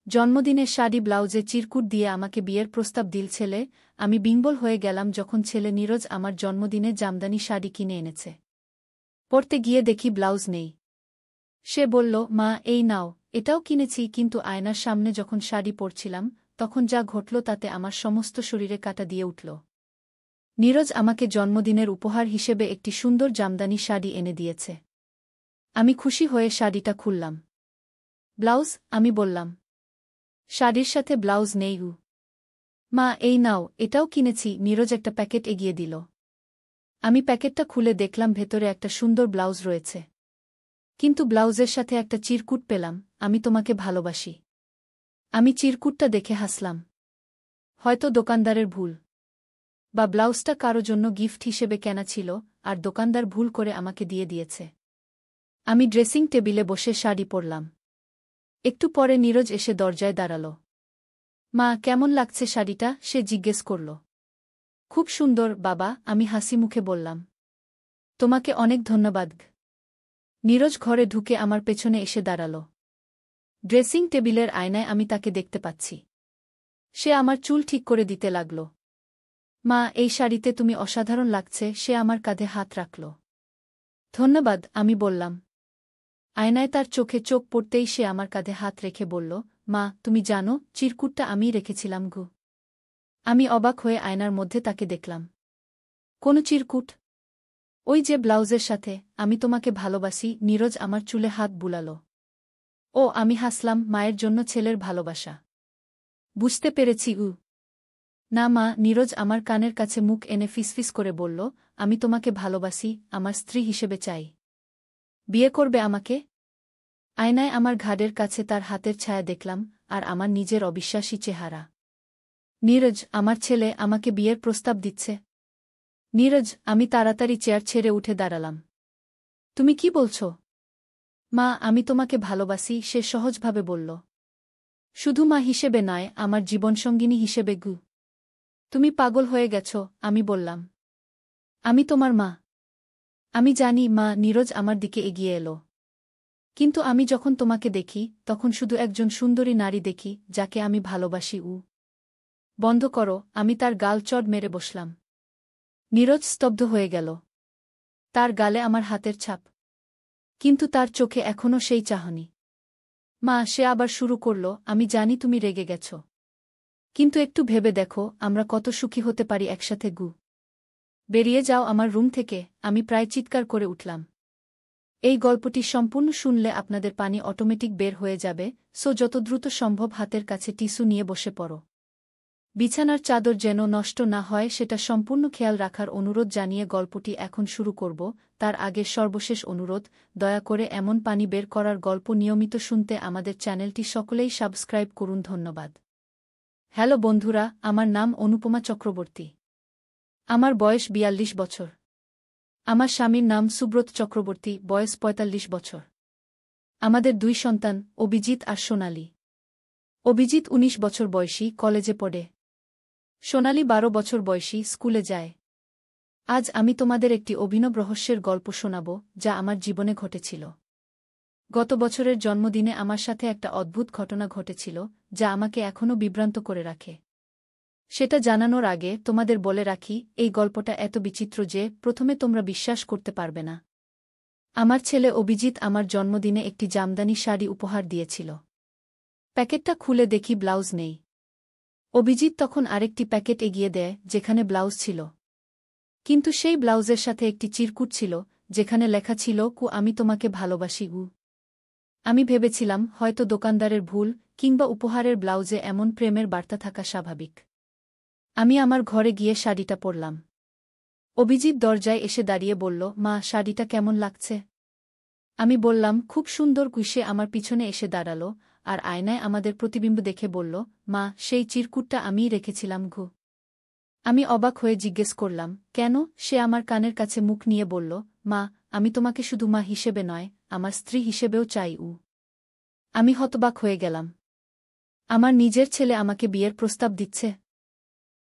জন্মদিনের শাড়ি ব্লাউজে চিরকুট দিয়ে আমাকে বিয়ের প্রস্তাব দিল ছেলে। আমি বিঙ্গল হয়ে গেলাম যখন ছেলে নীরজ আমার জন্মদিনে জামদানি শাড়ি কিনে এনেছে। পরতে গিয়ে দেখি ব্লাউজ নেই। সে বলল, মা এই নাও, এটাও কিনেছি। কিন্তু আয়নার সামনে যখন শাড়ি পরছিলাম তখন যা ঘটল তাতে আমার সমস্ত শরীরে কাঁটা দিয়ে উঠল। নীরজ আমাকে জন্মদিনের উপহার হিসেবে একটি সুন্দর জামদানি শাড়ি এনে দিয়েছে। আমি খুশি হয়ে শাড়িটা খুললাম। ব্লাউজ? আমি বললাম। শাড়ির সাথে ব্লাউজ নেই। মা এই নাও, এটাও কিনেছি। নীরজ একটা প্যাকেট এগিয়ে দিল। আমি প্যাকেটটা খুলে দেখলাম ভেতরে একটা সুন্দর ব্লাউজ রয়েছে। কিন্তু ব্লাউজের সাথে একটা চিরকুট পেলাম, আমি তোমাকে ভালোবাসি। আমি চিরকুটটা দেখে হাসলাম। হয়তো দোকানদারের ভুল, বা ব্লাউজটা কারো জন্য গিফট হিসেবে কেনা ছিল আর দোকানদার ভুল করে আমাকে দিয়ে দিয়েছে। আমি ড্রেসিং টেবিলে বসে শাড়ি পরলাম। একটু পরে নীরজ এসে দরজায় দাঁড়াল। মা কেমন লাগছে শাড়িটা? সে জিজ্ঞেস করল। খুব সুন্দর বাবা, আমি হাসি মুখে বললাম। তোমাকে অনেক ধন্যবাদ। নীরজ ঘরে ঢুকে আমার পেছনে এসে দাঁড়াল। ড্রেসিং টেবিলের আয়নায় আমি তাকে দেখতে পাচ্ছি। সে আমার চুল ঠিক করে দিতে লাগল। মা এই শাড়িতে তুমি অসাধারণ লাগছে। সে আমার কাঁধে হাত রাখল। ধন্যবাদ, আমি বললাম। আয়নায় তার চোখে চোখ পড়তেই সে আমার কাঁধে হাত রেখে বলল, মা তুমি জানো চিরকুটটা আমিই রেখেছিলাম গো। আমি অবাক হয়ে আয়নার মধ্যে তাকে দেখলাম। কোন চিরকুট? ওই যে ব্লাউজের সাথে, আমি তোমাকে ভালোবাসি। নীরজ আমার চুলে হাত বুলাল। ও আমি হাসলাম, মায়ের জন্য ছেলের ভালোবাসা। বুঝতে পেরেছি। না মা। নীরজ আমার কানের কাছে মুখ এনে ফিসফিস করে বলল, আমি তোমাকে ভালোবাসি, আমার স্ত্রী হিসেবে চাই। বিয়ে করবে আমাকে? আয়নায় আমার ঘাড়ের কাছে তার হাতের ছায়া দেখলাম আর আমার নিজের অবিশ্বাসী চেহারা। নীরজ, আমার ছেলে আমাকে বিয়ের প্রস্তাব দিচ্ছে। নীরজ, আমি তাড়াতাড়ি চেয়ার ছেড়ে উঠে দাঁড়ালাম। তুমি কি বলছ? মা আমি তোমাকে ভালোবাসি, সে সহজভাবে বলল। শুধু মা হিসেবে নয়, আমার জীবনসঙ্গিনী হিসেবে। তুমি পাগল হয়ে গেছ, আমি বললাম। আমি তোমার মা। আমি জানি মা। নীরজ আমার দিকে এগিয়ে এলো। কিন্তু আমি যখন তোমাকে দেখি তখন শুধু একজন সুন্দরী নারী দেখি যাকে আমি ভালোবাসি। বন্ধ করো। আমি তার গাল চড় মেরে বসলাম। নীরজ স্তব্ধ হয়ে গেল। তার গালে আমার হাতের ছাপ। কিন্তু তার চোখে এখনও সেই চাহনি। মা সে আবার শুরু করল, আমি জানি তুমি রেগে গেছ। কিন্তু একটু ভেবে দেখো আমরা কত সুখী হতে পারি একসাথে। বেরিয়ে যাও আমার রুম থেকে। আমি প্রায় চিৎকার করে উঠলাম। এই গল্পটি সম্পূর্ণ শুনলে আপনাদের পানি অটোমেটিক বের হয়ে যাবে, সো যত দ্রুত সম্ভব হাতের কাছে টিস্যু নিয়ে বসে পড়ো। বিছানার চাদর যেন নষ্ট না হয় সেটা সম্পূর্ণ খেয়াল রাখার অনুরোধ জানিয়ে গল্পটি এখন শুরু করব। তার আগে সর্বশেষ অনুরোধ, দয়া করে এমন পানি বের করার গল্প নিয়মিত শুনতে আমাদের চ্যানেলটি সকলেই সাবস্ক্রাইব করুন। ধন্যবাদ। হ্যালো বন্ধুরা, আমার নাম অনুপমা চক্রবর্তী। আমার বয়স ৪২ বছর। আমার স্বামীর নাম সুব্রত চক্রবর্তী, বয়স ৪৫ বছর। আমাদের ২ সন্তান, অভিজিৎ আর সোনালী। অভিজিৎ ১৯ বছর বয়সী, কলেজে পড়ে। সোনালী ১২ বছর বয়সী, স্কুলে যায়। আজ আমি তোমাদের একটি অভিনব রহস্যের গল্প শোনাব যা আমার জীবনে ঘটেছিল। গত বছরের জন্মদিনে আমার সাথে একটা অদ্ভুত ঘটনা ঘটেছিল যা আমাকে এখনও বিভ্রান্ত করে রাখে। সেটা জানানোর আগে তোমাদের বলে রাখি, এই গল্পটা এত বিচিত্র যে প্রথমে তোমরা বিশ্বাস করতে পারবে না। আমার ছেলে অভিজিৎ আমার জন্মদিনে একটি জামদানি শাড়ি উপহার দিয়েছিল। প্যাকেটটা খুলে দেখি ব্লাউজ নেই। অভিজিৎ তখন আরেকটি প্যাকেট এগিয়ে দেয় যেখানে ব্লাউজ ছিল। কিন্তু সেই ব্লাউজের সাথে একটি চিরকুট ছিল যেখানে লেখা ছিল, আমি তোমাকে ভালোবাসি। আমি ভেবেছিলাম হয়তো দোকানদারের ভুল, কিংবা উপহারের ব্লাউজে এমন প্রেমের বার্তা থাকা স্বাভাবিক। আমি আমার ঘরে গিয়ে শাড়িটা পরলাম। অভিজিৎ দরজায় এসে দাঁড়িয়ে বলল, মা শাড়িটা কেমন লাগছে? আমি বললাম, খুব সুন্দর। সে আমার পিছনে এসে দাঁড়াল আর আয়নায় আমাদের প্রতিবিম্ব দেখে বলল, মা সেই চিরকুটটা আমিই রেখেছিলাম। আমি অবাক হয়ে জিজ্ঞেস করলাম, কেন? সে আমার কানের কাছে মুখ নিয়ে বলল, মা আমি তোমাকে শুধু মা হিসেবে নয়, আমার স্ত্রী হিসেবেও চাই। আমি হতবাক হয়ে গেলাম। আমার নিজের ছেলে আমাকে বিয়ের প্রস্তাব দিচ্ছে।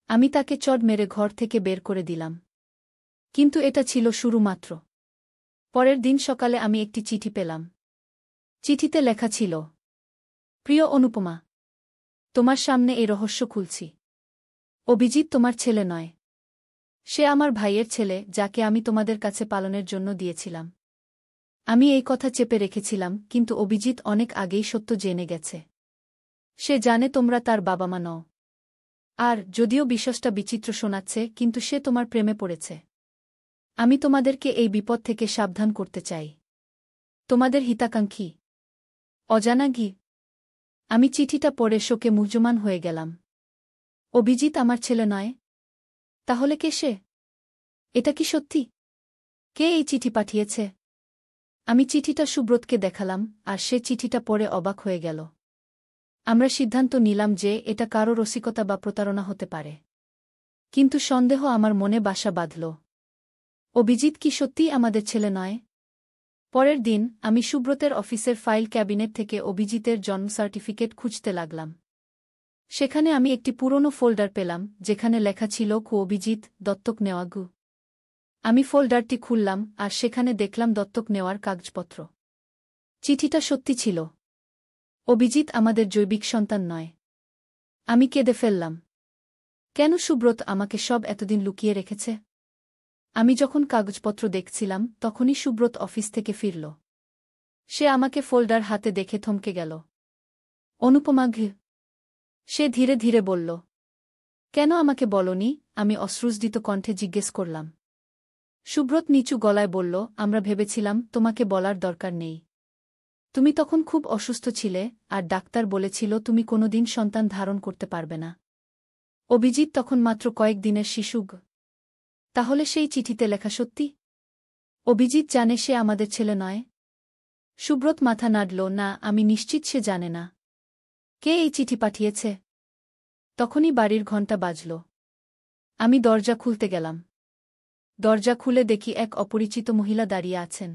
আমি তাকে চড় মেরে ঘর থেকে বের করে দিলাম। কিন্তু এটা ছিল শুরু মাত্র। পরের দিন সকালে আমি একটি চিঠি পেলাম। চিঠিতে লেখা ছিল, প্রিয় অনুপমা, তোমার সামনে এই রহস্য খুলছি। অভিজিৎ তোমার ছেলে নয়। সে আমার ভাইয়ের ছেলে, যাকে আমি তোমাদের কাছে পালনের জন্য দিয়েছিলাম। আমি এই কথা চেপে রেখেছিলাম, কিন্তু অভিজিৎ অনেক আগেই সত্য জেনে গেছে। সে জানে তোমরা তার বাবা মা নও। আর যদিও বিশ্বাসটা বিচিত্র শোনাচ্ছে, কিন্তু সে তোমার প্রেমে পড়েছে। আমি তোমাদেরকে এই বিপদ থেকে সাবধান করতে চাই। তোমাদের হিতাকাঙ্ক্ষী অজানা ঘি। আমি চিঠিটা পড়ে শোকে মুহ্যমান হয়ে গেলাম। অভিজিৎ আমার ছেলে নয়? তাহলে কে সে? এটা কি সত্যি? কে এই চিঠি পাঠিয়েছে? আমি চিঠিটা সুব্রতকে দেখালাম, আর সে চিঠিটা পড়ে অবাক হয়ে গেল। আমরা সিদ্ধান্ত নিলাম যে এটা কারো রসিকতা বা প্রতারণা হতে পারে। কিন্তু সন্দেহ আমার মনে বাসা বাঁধল। অভিজিৎ কি সত্যিই আমাদের ছেলে নয়? পরের দিন আমি সুব্রতের অফিসের ফাইল ক্যাবিনেট থেকে অভিজিতের জন্ম সার্টিফিকেট খুঁজতে লাগলাম। সেখানে আমি একটি পুরনো ফোল্ডার পেলাম, যেখানে লেখা ছিল অভিজিৎ দত্তক নেওয়া গু। আমি ফোল্ডারটি খুললাম, আর সেখানে দেখলাম দত্তক নেওয়ার কাগজপত্র। চিঠিটা সত্যি ছিল। অভিজিৎ আমাদের জৈবিক সন্তান নয়। আমি কেঁদে ফেললাম। কেন সুব্রত আমাকে সব এতদিন লুকিয়ে রেখেছে? আমি যখন কাগজপত্র দেখছিলাম, তখনই সুব্রত অফিস থেকে ফিরল। সে আমাকে ফোল্ডার হাতে দেখে থমকে গেল। অনুপমা ঘ। সে ধীরে ধীরে বলল। কেন আমাকে বলনি? আমি অশ্রুসদিত কণ্ঠে জিজ্ঞেস করলাম। সুব্রত নিচু গলায় বলল, আমরা ভেবেছিলাম তোমাকে বলার দরকার নেই। তুমি তখন খুব অসুস্থ ছিলে, আর ডাক্তার বলেছিল তুমি কোনোদিন সন্তান ধারণ করতে পারবে না। অভিজিৎ তখন মাত্র কয়েক দিনের শিশু। তাহলে সেই চিঠিতে লেখা সত্যি? অভিজিৎ জানে সে আমাদের ছেলে নয়? সুব্রত মাথা নাড়ল। না, আমি নিশ্চিত সে জানে না। কে এই চিঠি পাঠিয়েছে? তখনই বাড়ির ঘণ্টা বাজল। আমি দরজা খুলতে গেলাম। দরজা খুলে দেখি এক অপরিচিত মহিলা দাঁড়িয়ে আছেন।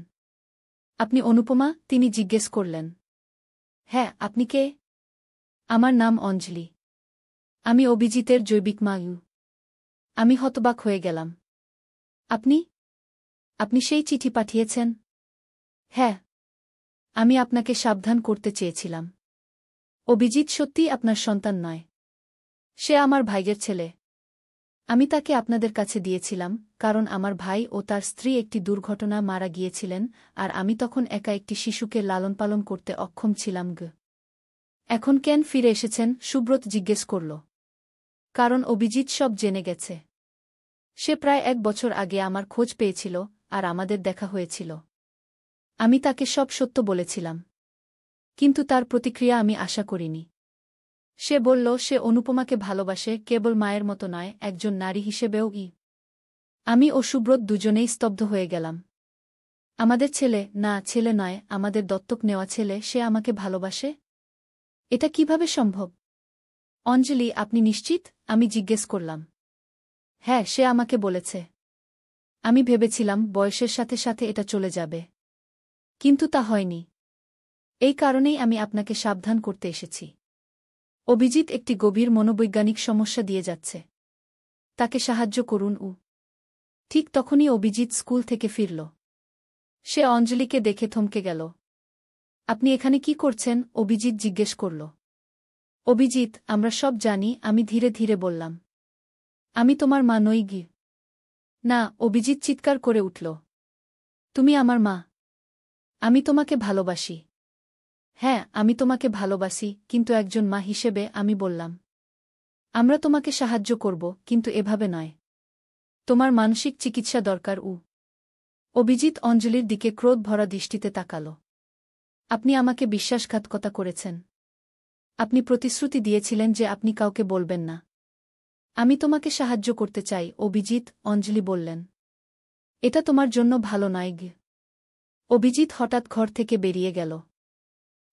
আপনি অনুপমা? তিনি জিজ্ঞেস করলেন। হ্যাঁ, আপনি কে? আমার নাম অঞ্জলি। আমি অভিজিতের জৈবিক মা। আমি হতবাক হয়ে গেলাম। আপনি? আপনি সেই চিঠি পাঠিয়েছেন? হ্যাঁ। আমি আপনাকে সাবধান করতে চেয়েছিলাম। অভিজিৎ সত্যিই আপনার সন্তান নয়। সে আমার ভাইয়ের ছেলে। আমি তাকে আপনাদের কাছে দিয়েছিলাম, কারণ আমার ভাই ও তার স্ত্রী একটি দুর্ঘটনা মারা গিয়েছিলেন, আর আমি তখন একা একটি শিশুকে লালনপালন করতে অক্ষম ছিলাম। এখন কেন ফিরে এসেছেন? সুব্রত জিজ্ঞেস করল। কারণ অভিজিৎ সব জেনে গেছে। সে প্রায় 1 বছর আগে আমার খোঁজ পেয়েছিল, আর আমাদের দেখা হয়েছিল। আমি তাকে সব সত্য বলেছিলাম। কিন্তু তার প্রতিক্রিয়া আমি আশা করিনি। সে বলল সে অনুপমাকে ভালোবাসে, কেবল মায়ের মতো নয়, একজন নারী হিসেবেও। আমি ও সুব্রত দুজনেই স্তব্ধ হয়ে গেলাম। আমাদের ছেলে? না, ছেলে নয়, আমাদের দত্তক নেওয়া ছেলে। সে আমাকে ভালোবাসে? এটা কিভাবে সম্ভব? অঞ্জলি, আপনি নিশ্চিত? আমি জিজ্ঞেস করলাম। হ্যাঁ, সে আমাকে বলেছে। আমি ভেবেছিলাম বয়সের সাথে সাথে এটা চলে যাবে। কিন্তু তা হয়নি। এই কারণেই আমি আপনাকে সাবধান করতে এসেছি। অভিজিৎ একটি গভীর মনোবৈজ্ঞানিক সমস্যা দিয়ে যাচ্ছে। তাকে সাহায্য করুন। ঠিক তখনই অভিজিৎ স্কুল থেকে ফিরল। সে অঞ্জলিকে দেখে থমকে গেল। আপনি এখানে কি করছেন? অভিজিৎ জিজ্ঞেস করল। অভিজিৎ, আমরা সব জানি, আমি ধীরে ধীরে বললাম। আমি তোমার মা নই। না, অভিজিৎ চিৎকার করে উঠল। তুমি আমার মা। আমি তোমাকে ভালোবাসি। হ্যাঁ, আমি তোমাকে ভালোবাসি, কিন্তু একজন মা হিসেবে। আমি বললাম। আমরা তোমাকে সাহায্য করব, কিন্তু এভাবে নয়। তোমার মানসিক চিকিৎসা দরকার। অভিজিৎ অঞ্জলির দিকে ক্রোধ ভরা দৃষ্টিতে তাকাল। আপনি আমাকে বিশ্বাসঘাতকতা করেছেন। আপনি প্রতিশ্রুতি দিয়েছিলেন যে আপনি কাউকে বলবেন না। আমি তোমাকে সাহায্য করতে চাই। অভিজিৎ, অঞ্জলি বললেন। এটা তোমার জন্য ভালো নয়। অভিজিৎ হঠাৎ ঘর থেকে বেরিয়ে গেল।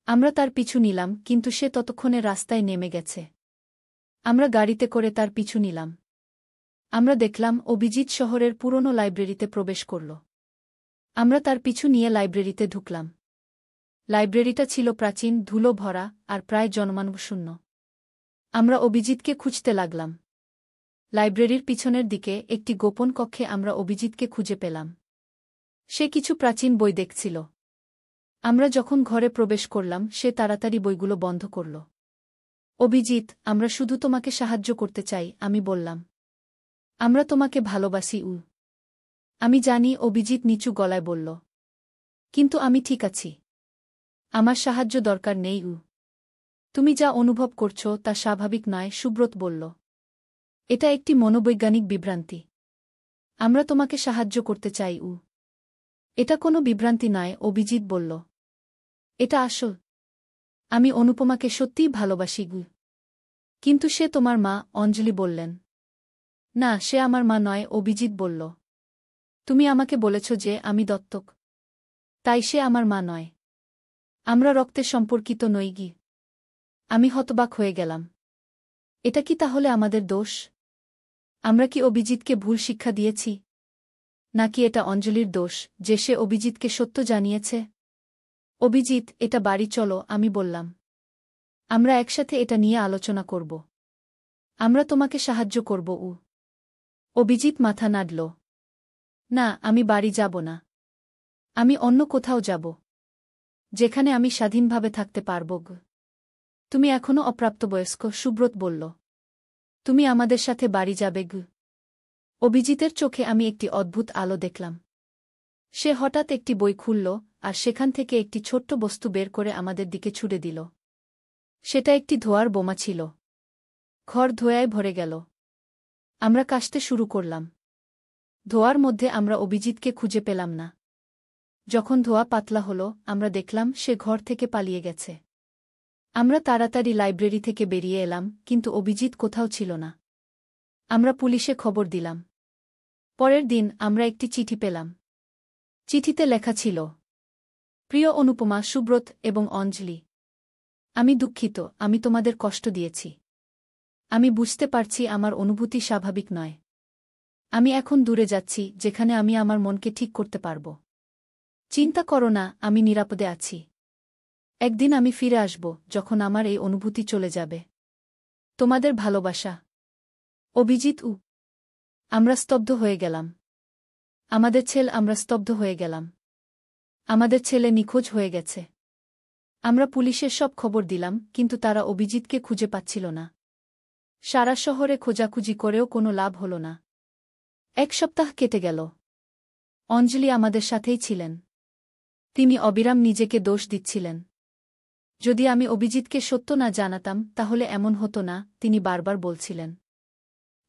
আমরা তার পিছু নিলাম, কিন্তু সে ততক্ষণে রাস্তায় নেমে গেছে। আমরা গাড়িতে করে তার পিছু নিলাম। আমরা দেখলাম অভিজিৎ শহরের পুরনো লাইব্রেরিতে প্রবেশ করল। আমরা তার পিছু নিয়ে লাইব্রেরিতে ঢুকলাম। লাইব্রেরিটা ছিল প্রাচীন, ধুলো ভরা, আর প্রায় জনমানবশূন্য। আমরা অভিজিৎকে খুঁজতে লাগলাম। লাইব্রেরির পিছনের দিকে একটি গোপন কক্ষে আমরা অভিজিৎকে খুঁজে পেলাম। সে কিছু প্রাচীন বই দেখছিল। আমরা যখন ঘরে প্রবেশ করলাম, সে তাড়াতাড়ি বইগুলো বন্ধ করল। অভিজিৎ, আমরা শুধু তোমাকে সাহায্য করতে চাই, আমি বললাম। আমরা তোমাকে ভালোবাসি। আমি জানি, অভিজিৎ নিচু গলায় বলল। কিন্তু আমি ঠিক আছি। আমার সাহায্য দরকার নেই। তুমি যা অনুভব করছো তা স্বাভাবিক নয়, সুব্রত বলল। এটা একটি মনোবৈজ্ঞানিক বিভ্রান্তি। আমরা তোমাকে সাহায্য করতে চাই। এটা কোনো বিভ্রান্তি নয়, অভিজিৎ বলল। এটা আসল। আমি অনুপমাকে সত্যিই ভালোবাসি। কিন্তু সে তোমার মা, অঞ্জলি বললেন। না, সে আমার মা নয়, অভিজিৎ বলল। তুমি আমাকে বলেছ যে আমি দত্তক। তাই সে আমার মা নয়। আমরা রক্তে সম্পর্কিত নই। আমি হতবাক হয়ে গেলাম। এটা কি তাহলে আমাদের দোষ? আমরা কি অভিজিৎকে ভুল শিক্ষা দিয়েছি? নাকি এটা অঞ্জলির দোষ যে সে অভিজিৎকে সত্য জানিয়েছে? অভিজিৎ, এটা বাড়ি চলো, আমি বললাম। আমরা একসাথে এটা নিয়ে আলোচনা করব। আমরা তোমাকে সাহায্য করব। অভিজিৎ মাথা নাড়ল। না, আমি বাড়ি যাব না। আমি অন্য কোথাও যাব, যেখানে আমি স্বাধীনভাবে থাকতে পারব। তুমি এখনো অপ্রাপ্তবয়স্ক, সুব্রত বলল। তুমি আমাদের সাথে বাড়ি যাবে। অভিজিতের চোখে আমি একটি অদ্ভুত আলো দেখলাম। সে হঠাৎ একটি বই খুলল, আর সেখান থেকে একটি ছোট্ট বস্তু বের করে আমাদের দিকে ছুড়ে দিল। সেটা একটি ধোঁয়ার বোমা ছিল। ঘর ধোঁয়ায় ভরে গেল। আমরা কাশতে শুরু করলাম। ধোঁয়ার মধ্যে আমরা অভিজিৎকে খুঁজে পেলাম না। যখন ধোঁয়া পাতলা হল, আমরা দেখলাম সে ঘর থেকে পালিয়ে গেছে। আমরা তাড়াতাড়ি লাইব্রেরি থেকে বেরিয়ে এলাম, কিন্তু অভিজিৎ কোথাও ছিল না। আমরা পুলিশে খবর দিলাম। পরের দিন আমরা একটি চিঠি পেলাম। চিঠিতে লেখা ছিল, প্রিয় অনুপমা, সুব্রত এবং অঞ্জলি, আমি দুঃখিত, আমি তোমাদের কষ্ট দিয়েছি। আমি বুঝতে পারছি আমার অনুভূতি স্বাভাবিক নয়। আমি এখন দূরে যাচ্ছি, যেখানে আমি আমার মনকে ঠিক করতে পারব। চিন্তা করো না, আমি নিরাপদে আছি। একদিন আমি ফিরে আসব, যখন আমার এই অনুভূতি চলে যাবে। তোমাদের ভালোবাসা, অভিজিৎ। আমরা স্তব্ধ হয়ে গেলাম। আমরা স্তব্ধ হয়ে গেলাম। আমাদের ছেলে নিখোঁজ হয়ে গেছে। আমরা পুলিশের সব খবর দিলাম, কিন্তু তারা অভিজিৎকে খুঁজে পাচ্ছিল না। সারা শহরে খোঁজাখুঁজি করেও কোনো লাভ হল না। 1 সপ্তাহ কেটে গেল। অঞ্জলি আমাদের সাথেই ছিলেন। তিনি অবিরাম নিজেকে দোষ দিচ্ছিলেন। যদি আমি অভিজিৎকে সত্য না জানাতাম তাহলে এমন হতো না, তিনি বারবার বলছিলেন।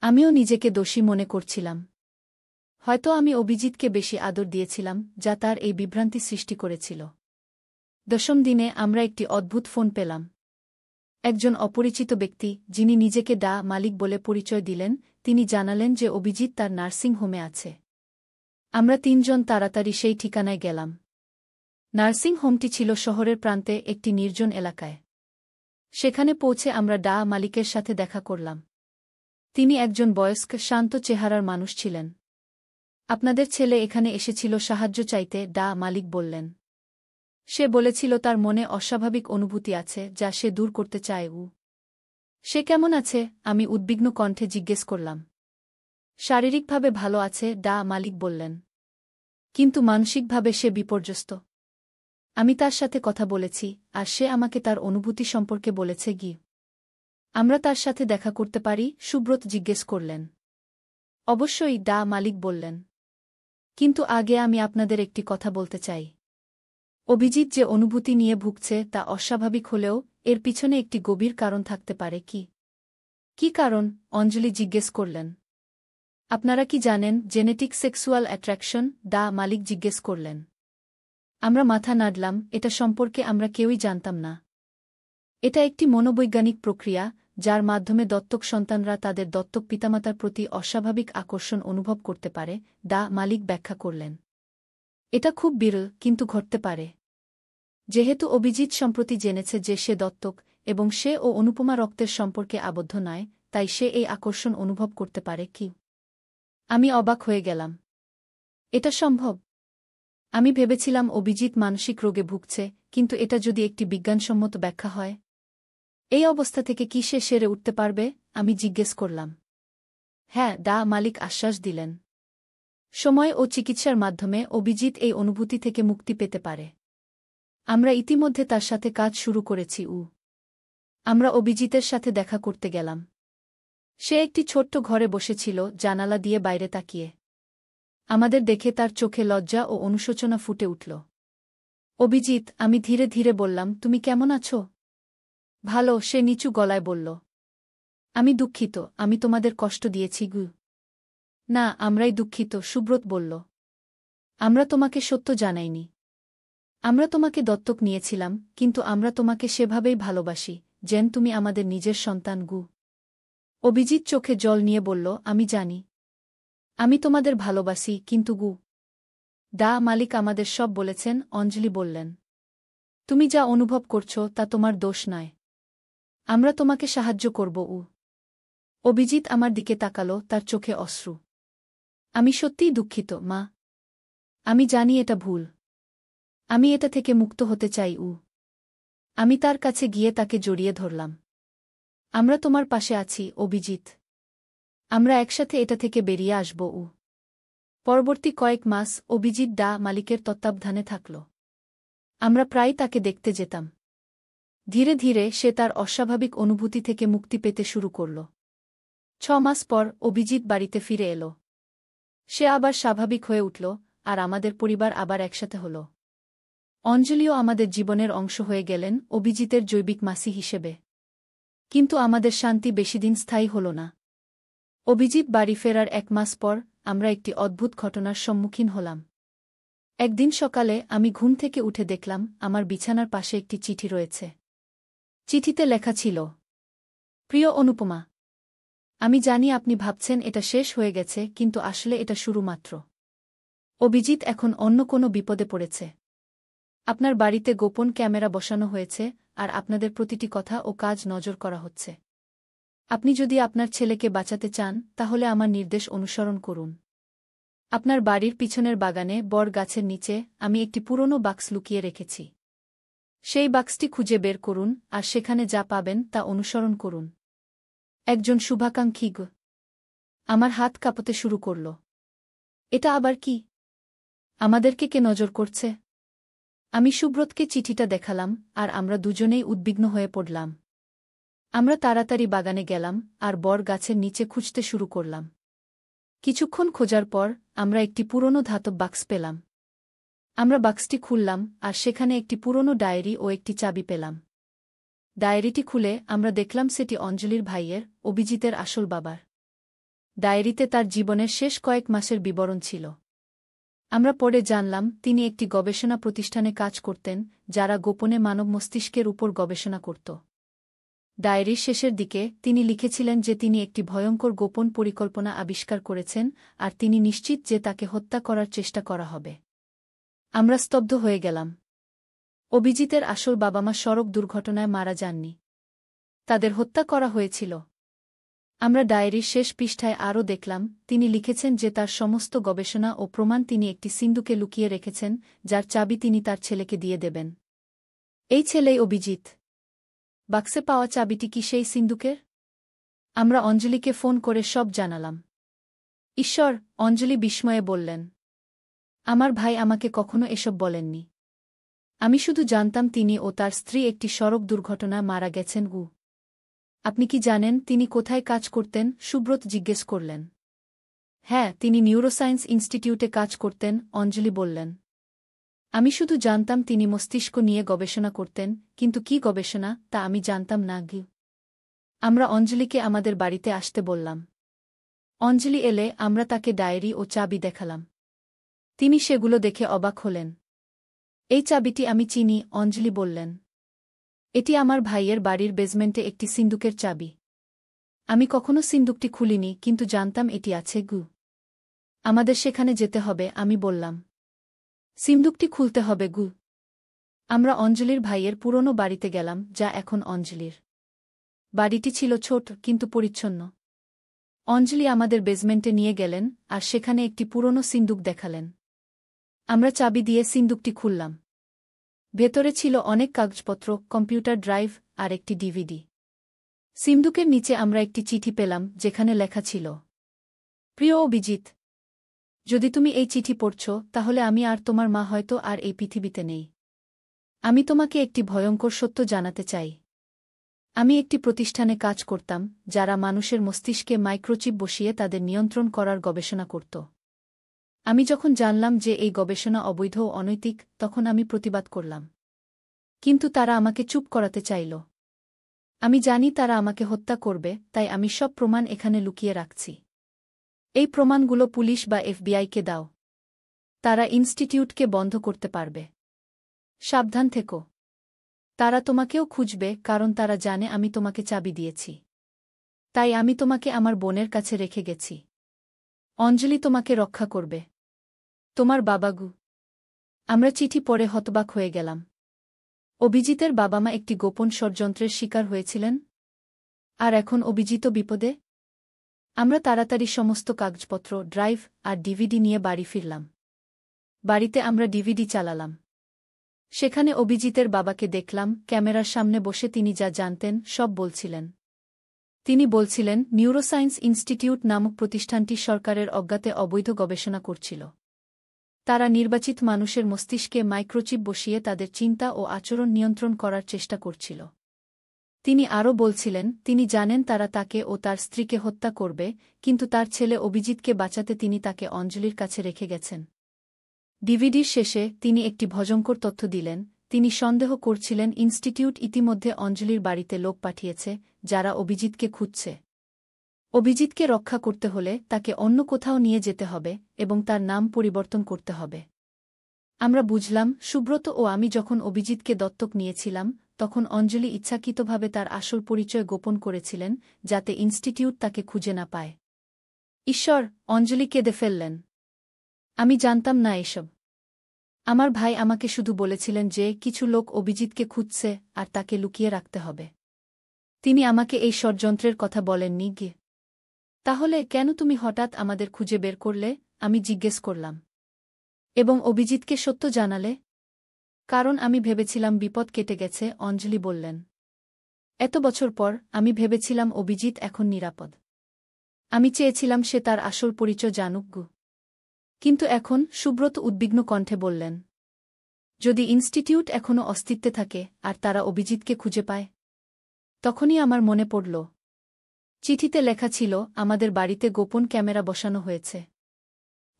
আমিও নিজেকে দোষী মনে করছিলাম। হয়তো আমি অভিজিৎকে বেশি আদর দিয়েছিলাম, যা তার এই বিভ্রান্তি সৃষ্টি করেছিল। 10ম দিনে আমরা একটি অদ্ভুত ফোন পেলাম। একজন অপরিচিত ব্যক্তি, যিনি নিজেকে ডা মালিক বলে পরিচয় দিলেন, তিনি জানালেন যে অভিজিৎ তার নার্সিং হোমে আছে। আমরা 3 জন তাড়াতাড়ি সেই ঠিকানায় গেলাম। নার্সিং হোমটি ছিল শহরের প্রান্তে একটি নির্জন এলাকায়। সেখানে পৌঁছে আমরা ডা মালিকের সাথে দেখা করলাম। তিনি একজন বয়স্ক, শান্ত চেহারার মানুষ ছিলেন। আপনাদের ছেলে এখানে এসেছিল সাহায্য চাইতে, ডা মালিক বললেন। সে বলেছিল তার মনে অস্বাভাবিক অনুভূতি আছে, যা সে দূর করতে চায়। সে কেমন আছে? আমি উদ্বিগ্ন কণ্ঠে জিজ্ঞেস করলাম। শারীরিকভাবে ভালো আছে, ডা মালিক বললেন। কিন্তু মানসিকভাবে সে বিপর্যস্ত। আমি তার সাথে কথা বলেছি, আর সে আমাকে তার অনুভূতি সম্পর্কে বলেছে। আমরা তার সাথে দেখা করতে পারি? সুব্রত জিজ্ঞেস করলেন। অবশ্যই, ডা মালিক বললেন। কিন্তু আগে আমি আপনাদের একটি কথা বলতে চাই। অভিজিৎ যে অনুভূতি নিয়ে ভুগছে তা অস্বাভাবিক হলেও এর পিছনে একটি গভীর কারণ থাকতে পারে। কি কারণ? অঞ্জলি জিজ্ঞেস করলেন। আপনারা কি জানেন জেনেটিক সেক্সুয়াল অ্যাট্রাকশন? ডা মালিক জিজ্ঞেস করলেন। আমরা মাথা নাড়লাম। এটা সম্পর্কে আমরা কেউই জানতাম না। এটা একটি মনোবৈজ্ঞানিক প্রক্রিয়া, যার মাধ্যমে দত্তক সন্তানরা তাদের দত্তক পিতামাতার প্রতি অস্বাভাবিক আকর্ষণ অনুভব করতে পারে, ডা মালিক ব্যাখ্যা করলেন। এটা খুব বিরল, কিন্তু ঘটতে পারে। যেহেতু অভিজিৎ সম্প্রতি জেনেছে যে সে দত্তক, এবং সে ও অনুপমা রক্তের সম্পর্কে আবদ্ধ নয়, তাই সে এই আকর্ষণ অনুভব করতে পারে। আমি অবাক হয়ে গেলাম। এটা সম্ভব? আমি ভেবেছিলাম অভিজিৎ মানসিক রোগে ভুগছে, কিন্তু এটা যদি একটি বিজ্ঞানসম্মত ব্যাখ্যা হয়। এই অবস্থা থেকে কি সে সেরে উঠতে পারবে? আমি জিজ্ঞেস করলাম। হ্যাঁ, ডা মালিক আশ্বাস দিলেন। সময় ও চিকিৎসার মাধ্যমে অভিজিৎ এই অনুভূতি থেকে মুক্তি পেতে পারে। আমরা ইতিমধ্যে তার সাথে কাজ শুরু করেছি। আমরা অভিজিতের সাথে দেখা করতে গেলাম। সে একটি ছোট্ট ঘরে বসেছিল, জানালা দিয়ে বাইরে তাকিয়ে। আমাদের দেখে তার চোখে লজ্জা ও অনুশোচনা ফুটে উঠল। অভিজিৎ, আমি ধীরে ধীরে বললাম, তুমি কেমন আছো? ভালো, সে নিচু গলায় বলল। আমি দুঃখিত, আমি তোমাদের কষ্ট দিয়েছি গু। না, আমরাই দুঃখিত, সুব্রত বলল। আমরা তোমাকে সত্য জানাইনি। আমরা তোমাকে দত্তক নিয়েছিলাম, কিন্তু আমরা তোমাকে সেভাবেই ভালোবাসি, যেন তুমি আমাদের নিজের সন্তান গু। অভিজিৎ চোখে জল নিয়ে বলল, আমি জানি। আমি তোমাদের ভালোবাসি, কিন্তু গু। মালিক আমাদের সব বলেছেন, অঞ্জলি বললেন। তুমি যা অনুভব করছো তা তোমার দোষ নয়। আমরা তোমাকে সাহায্য করব। অভিজিৎ আমার দিকে তাকালো, তার চোখে অশ্রু। আমি সত্যিই দুঃখিত, মা। আমি জানি এটা ভুল। আমি এটা থেকে মুক্ত হতে চাই। আমি তার কাছে গিয়ে তাকে জড়িয়ে ধরলাম। আমরা তোমার পাশে আছি, অভিজিৎ। আমরা একসাথে এটা থেকে বেরিয়ে আসব। পরবর্তী কয়েক মাস অভিজিৎ মালিকের তত্ত্বাবধানে থাকল। আমরা প্রায় তাকে দেখতে যেতাম। ধীরে ধীরে সে তার অস্বাভাবিক অনুভূতি থেকে মুক্তি পেতে শুরু করল। 6 মাস পর অভিজিৎ বাড়িতে ফিরে এল। সে আবার স্বাভাবিক হয়ে উঠল, আর আমাদের পরিবার আবার একসাথে হল। অঞ্জলিও আমাদের জীবনের অংশ হয়ে গেলেন, অভিজিতের জৈবিক মাসি হিসেবে। কিন্তু আমাদের শান্তি বেশিদিন স্থায়ী হল না। অভিজিৎ বাড়ি ফেরার 1 মাস পর আমরা একটি অদ্ভুত ঘটনার সম্মুখীন হলাম। একদিন সকালে আমি ঘুম থেকে উঠে দেখলাম আমার বিছানার পাশে একটি চিঠি রয়েছে। চিঠিতে লেখা ছিল, প্রিয় অনুপমা, আমি জানি আপনি ভাবছেন এটা শেষ হয়ে গেছে, কিন্তু আসলে এটা শুরু মাত্র। অভিজিৎ এখন অন্য কোনো বিপদে পড়েছে। আপনার বাড়িতে গোপন ক্যামেরা বসানো হয়েছে, আর আপনাদের প্রতিটি কথা ও কাজ নজর করা হচ্ছে। আপনি যদি আপনার ছেলেকে বাঁচাতে চান, তাহলে আমার নির্দেশ অনুসরণ করুন। আপনার বাড়ির পিছনের বাগানে বর গাছের নিচে আমি একটি পুরনো বাক্স লুকিয়ে রেখেছি। সেই বাক্সটি খুঁজে বের করুন, আর সেখানে যা পাবেন তা অনুসরণ করুন। একজন শুভাকাঙ্ক্ষী। আমার হাত কাঁপতে শুরু করল। এটা আবার কি? আমাদেরকে কে নজর করছে? আমি সুব্রতকে চিঠিটা দেখালাম, আর আমরা দুজনেই উদ্বিগ্ন হয়ে পড়লাম। আমরা তাড়াতাড়ি বাগানে গেলাম, আর বর গাছের নিচে খুঁজতে শুরু করলাম। কিছুক্ষণ খোঁজার পর আমরা একটি পুরনো ধাতব বাক্স পেলাম। আমরা বাক্সটি খুললাম, আর সেখানে একটি পুরনো ডায়েরি ও একটি চাবি পেলাম। ডায়েরিটি খুলে আমরা দেখলাম সেটি অঞ্জলির ভাইয়ের, অভিজিতের আসল বাবার। ডায়েরিতে তার জীবনের শেষ কয়েক মাসের বিবরণ ছিল। আমরা পরে জানলাম তিনি একটি গবেষণা প্রতিষ্ঠানে কাজ করতেন, যারা গোপনে মানব মস্তিষ্কের উপর গবেষণা করত। ডায়েরির শেষের দিকে তিনি লিখেছিলেন যে তিনি একটি ভয়ঙ্কর গোপন পরিকল্পনা আবিষ্কার করেছেন, আর তিনি নিশ্চিত যে তাকে হত্যা করার চেষ্টা করা হবে। আমরা স্তব্ধ হয়ে গেলাম। অভিজিতের আসল বাবা-মা সড়ক দুর্ঘটনায় মারা যাননি। তাদের হত্যা করা হয়েছিল। আমরা ডায়েরির শেষ পৃষ্ঠায় আরও দেখলাম তিনি লিখেছেন যে তার সমস্ত গবেষণা ও প্রমাণ তিনি একটি সিন্ধুকে লুকিয়ে রেখেছেন, যার চাবি তিনি তার ছেলেকে দিয়ে দেবেন। এই ছেলেই অভিজিৎ। বাক্সে পাওয়া চাবিটি কি সেই সিন্ধুকের? আমরা অঞ্জলিকে ফোন করে সব জানালাম। ঈশ্বর, অঞ্জলি বিস্ময়ে বললেন। আমার ভাই আমাকে কখনো এসব বলেননি। আমি শুধু জানতাম তিনি ও তার স্ত্রী একটি সড়ক দুর্ঘটনায় মারা গেছেন। আপনি কি জানেন তিনি কোথায় কাজ করতেন? সুব্রত জিজ্ঞেস করলেন। হ্যাঁ, তিনি নিউরোসায়েন্স ইনস্টিটিউটে কাজ করতেন, অঞ্জলি বললেন। আমি শুধু জানতাম তিনি মস্তিষ্ক নিয়ে গবেষণা করতেন, কিন্তু কি গবেষণা তা আমি জানতাম না। আমরা অঞ্জলিকে আমাদের বাড়িতে আসতে বললাম। অঞ্জলি এলে আমরা তাকে ডায়েরি ও চাবি দেখালাম। তিনি সেগুলো দেখে অবাক হলেন। এই চাবিটি আমি চিনি, অঞ্জলি বললেন। এটি আমার ভাইয়ের বাড়ির বেজমেন্টে একটি সিন্দুকের চাবি। আমি কখনো সিন্দুকটি খুলিনি, কিন্তু জানতাম এটি আছে। আমাদের সেখানে যেতে হবে, আমি বললাম। সিন্দুকটি খুলতে হবে। আমরা অঞ্জলির ভাইয়ের পুরনো বাড়িতে গেলাম, যা এখন অঞ্জলির। বাড়িটি ছিল ছোট কিন্তু পরিচ্ছন্ন। অঞ্জলি আমাদের বেজমেন্টে নিয়ে গেলেন, আর সেখানে একটি পুরনো সিন্দুক দেখালেন। আমরা চাবি দিয়ে সিন্দুকটি খুললাম। ভেতরে ছিল অনেক কাগজপত্র, কম্পিউটার ড্রাইভ আর একটি ডিভিডি। সিন্দুকের নিচে আমরা একটি চিঠি পেলাম, যেখানে লেখা ছিল, প্রিয় অভিজিৎ, যদি তুমি এই চিঠি পড়ছ, তাহলে আমি আর তোমার মা হয়তো আর এই পৃথিবীতে নেই। আমি তোমাকে একটি ভয়ঙ্কর সত্য জানাতে চাই। আমি একটি প্রতিষ্ঠানে কাজ করতাম যারা মানুষের মস্তিষ্কে মাইক্রোচিপ বসিয়ে তাদের নিয়ন্ত্রণ করার গবেষণা করত। আমি যখন জানলাম যে এই গবেষণা অবৈধ ও অনৈতিক, তখন আমি প্রতিবাদ করলাম। কিন্তু তারা আমাকে চুপ করাতে চাইল। আমি জানি তারা আমাকে হত্যা করবে, তাই আমি সব প্রমাণ এখানে লুকিয়ে রাখছি। এই প্রমাণগুলো পুলিশ বা এফবিআইকে দাও। তারা ইনস্টিটিউটকে বন্ধ করতে পারবে। সাবধান থেকো। তারা তোমাকেও খুঁজবে, কারণ তারা জানে আমি তোমাকে চাবি দিয়েছি। তাই আমি তোমাকে আমার বোনের কাছে রেখে গেছি। অঞ্জলি তোমাকে রক্ষা করবে। তোমার বাবাগু। আমরা চিঠি পড়ে হতবাক হয়ে গেলাম। অভিজিতের বাবা-মা একটি গোপন ষড়যন্ত্রের শিকার হয়েছিলেন। আর এখন অভিজিত বিপদে। আমরা তাড়াতাড়ি সমস্ত কাগজপত্র, ড্রাইভ আর ডিভিডি নিয়ে বাড়ি ফিরলাম। বাড়িতে আমরা ডিভিডি চালালাম। সেখানে অভিজিতের বাবাকে দেখলাম, ক্যামেরার সামনে বসে তিনি যা জানতেন সব বলছিলেন। তিনি বলছিলেন নিউরোসায়েন্স ইনস্টিটিউট নামক প্রতিষ্ঠানটি সরকারের অজ্ঞাতে অবৈধ গবেষণা করছিল। তারা নির্বাচিত মানুষের মস্তিষ্কে মাইক্রোচিপ বসিয়ে তাদের চিন্তা ও আচরণ নিয়ন্ত্রণ করার চেষ্টা করছিল। তিনি আরও বলছিলেন তিনি জানেন তারা তাকে ও তার স্ত্রীকে হত্যা করবে, কিন্তু তার ছেলে অভিজিৎকে বাঁচাতে তিনি তাকে অঞ্জলির কাছে রেখে গেছেন। ডিভিডির শেষে তিনি একটি ভয়ঙ্কর তথ্য দিলেন। তিনি সন্দেহ করছিলেন ইনস্টিটিউট ইতিমধ্যে অঞ্জলির বাড়িতে লোক পাঠিয়েছে, যারা অভিজিৎকে খুঁজছে। অভিজিৎকে রক্ষা করতে হলে তাকে অন্য কোথাও নিয়ে যেতে হবে এবং তার নাম পরিবর্তন করতে হবে। আমরা বুঝলাম, সুব্রত ও আমি যখন অভিজিৎকে দত্তক নিয়েছিলাম, তখন অঞ্জলি ইচ্ছাকৃতভাবে তার আসল পরিচয় গোপন করেছিলেন, যাতে ইনস্টিটিউট তাকে খুঁজে না পায়। ঈশ্বর, অঞ্জলি কেঁদে ফেললেন। আমি জানতাম না এসব। আমার ভাই আমাকে শুধু বলেছিলেন যে কিছু লোক অভিজিৎকে খুঁজছে আর তাকে লুকিয়ে রাখতে হবে। তিনি আমাকে এই ষড়যন্ত্রের কথা বলেননি। গে তাহলে কেন তুমি হঠাৎ আমাদের খুঁজে বের করলে? আমি জিজ্ঞেস করলাম। এবং অভিজিৎকে সত্য জানালে? কারণ আমি ভেবেছিলাম বিপদ কেটে গেছে, অঞ্জলি বললেন। এত বছর পর আমি ভেবেছিলাম অভিজিৎ এখন নিরাপদ। আমি চেয়েছিলাম সে তার আসল পরিচয় জানুক। কিন্তু এখন, সুব্রত উদ্বিগ্ন কণ্ঠে বললেন, যদি ইনস্টিটিউট এখনও অস্তিত্বে থাকে আর তারা অভিজিৎকে খুঁজে পায়? তখনই আমার মনে পড়ল, চিঠিতে লেখা ছিল আমাদের বাড়িতে গোপন ক্যামেরা বসানো হয়েছে।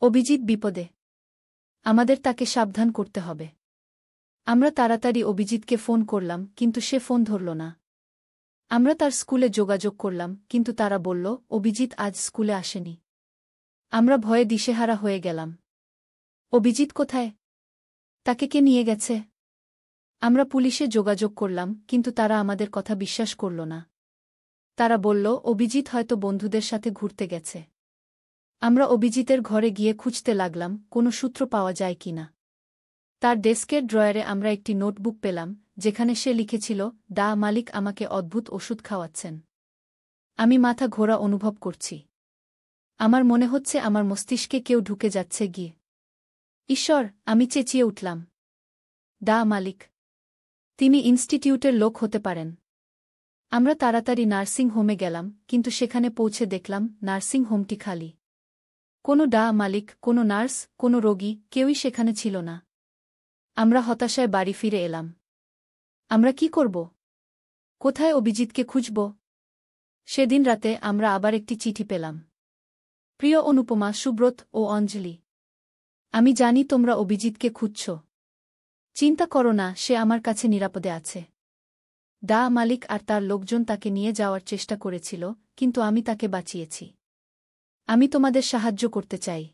অভিজিৎ বিপদে। আমাদের তাকে সাবধান করতে হবে। আমরা তাড়াতাড়ি অভিজিৎকে ফোন করলাম, কিন্তু সে ফোন ধরল না। আমরা তার স্কুলে যোগাযোগ করলাম, কিন্তু তারা বলল অভিজিৎ আজ স্কুলে আসেনি। আমরা ভয়ে দিশেহারা হয়ে গেলাম। অভিজিৎ কোথায়? তাকে কে নিয়ে গেছে? আমরা পুলিশে যোগাযোগ করলাম, কিন্তু তারা আমাদের কথা বিশ্বাস করল না। তারা বলল অভিজিৎ হয়তো বন্ধুদের সাথে ঘুরতে গেছে। আমরা অভিজিতের ঘরে গিয়ে খুঁজতে লাগলাম কোনো সূত্র পাওয়া যায় কিনা। তার ডেস্কের ড্রয়ারে আমরা একটি নোটবুক পেলাম, যেখানে সে লিখেছিল, ডা মালিক আমাকে অদ্ভুত ওষুধ খাওয়াচ্ছেন। আমি মাথা ঘোরা অনুভব করছি। আমার মনে হচ্ছে আমার মস্তিষ্কে কেউ ঢুকে যাচ্ছে গিয়ে। ঈশ্বর, আমি চেঁচিয়ে উঠলাম। ডা মালিক। তিনি ইনস্টিটিউটের লোক হতে পারেন। আমরা তাড়াতাড়ি নার্সিং হোমে গেলাম, কিন্তু সেখানে পৌঁছে দেখলাম নার্সিং হোমটি খালি। কোনো ডা মালিক, কোনো নার্স, কোনো রোগী, কেউই সেখানে ছিল না। আমরা হতাশায় বাড়ি ফিরে এলাম। আমরা কি করব? কোথায় অভিজিৎকে খুঁজব? সেদিন রাতে আমরা আবার একটি চিঠি পেলাম। প্রিয় অনুপমা, সুব্রত ও অঞ্জলি, আমি জানি তোমরা অভিজিৎকে খুঁজছ। চিন্তা করো না, সে আমার কাছে নিরাপদে আছে। ডা মালিক আর তার লোকজন তাকে নিয়ে যাওয়ার চেষ্টা করেছিল, কিন্তু আমি তাকে বাঁচিয়েছি। আমি তোমাদের সাহায্য করতে চাই।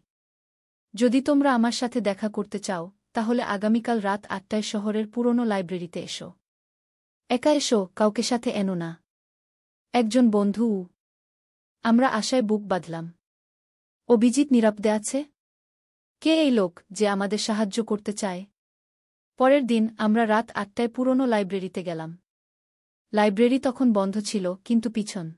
যদি তোমরা আমার সাথে দেখা করতে চাও, তাহলে আগামীকাল রাত ৮টায় শহরের পুরনো লাইব্রেরিতে এসো। একা এসো, কাউকে সাথে এনো না। একজন বন্ধু। আমরা আশায় বুক বাঁধলাম। অভিজিৎ নিরাপদে আছে? কে এই লোক যে আমাদের সাহায্য করতে চায়? পরের দিন আমরা রাত ৮টায় পুরনো লাইব্রেরিতে গেলাম। লাইব্রেরি তখন বন্ধ ছিল, কিন্তু পিছন